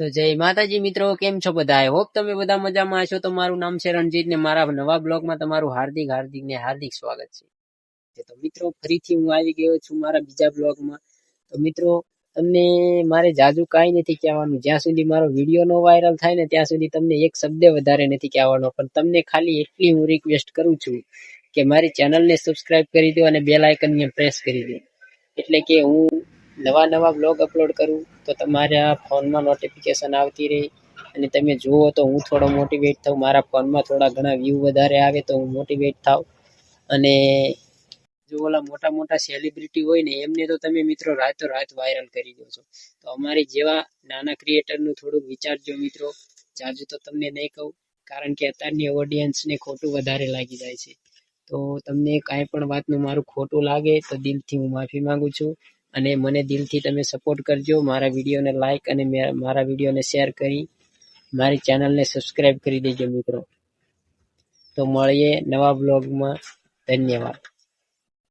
તો જય માતાજી મિત્રો, કેમ છો બધા? આઈ હોપ તમે બધા મજામાં હશો. તો મારું નામ છે રણજીત ને મારા નવા બ્લોગમાં તમારું હાર્દિક સ્વાગત છે. તો મિત્રો ફરીથી હું આવી ગયો છું મારા બીજા બ્લોગમાં. તો મિત્રો તમને મારે જાજુ કાંઈ નથી કહેવાનું. જ્યાં સુધી મારો વિડીયો નો વાયરલ થાય ને ત્યાં સુધી તમને એક શબ્દ વધારે નથી કહેવાનો. પણ તમને ખાલી એટલી હું રિક્વેસ્ટ કરું છું કે મારી ચેનલને સબસ્ક્રાઇબ કરી દો અને બેલ આઇકનને પ્રેસ કરી દો, એટલે કે હું નવા બ્લોગ અપલોડ કરું તો તમારા ફોનમાં નોટિફિકેશન આવતી રહે અને તમે જુઓ તો હું થોડો મોટિવેટ થાઉં. મારા ફોનમાં થોડા ઘણા વ્યૂ વધારે આવે તો હું મોટિવેટ થાઉં. અને જો ઓલા મોટા મોટા સેલિબ્રિટી હોય ને એમને તો તમે મિત્રો રાત વાયરલ કરી દો છો. તો અમારી જેવા નાના ક્રિએટરનું થોડુંક વિચારજો મિત્રો. જાજુ તો તમને નહીં કહું, કારણ કે અત્યારની ઓડિયન્સને ખોટું વધારે લાગી જાય છે. તો તમને કાંઈ પણ વાતનું મારું ખોટું લાગે તો દિલથી હું માફી માંગુ છું. અને મને દિલથી તમે સપોર્ટ કરજો. મારા વિડીયોને લાઇક અને મારા વિડીયોને શેર કરી મારી ચેનલને સબસ્ક્રાઇબ કરી દેજો મિત્રો. તો મળીએ નવા બ્લોગમાં. ધન્યવાદ.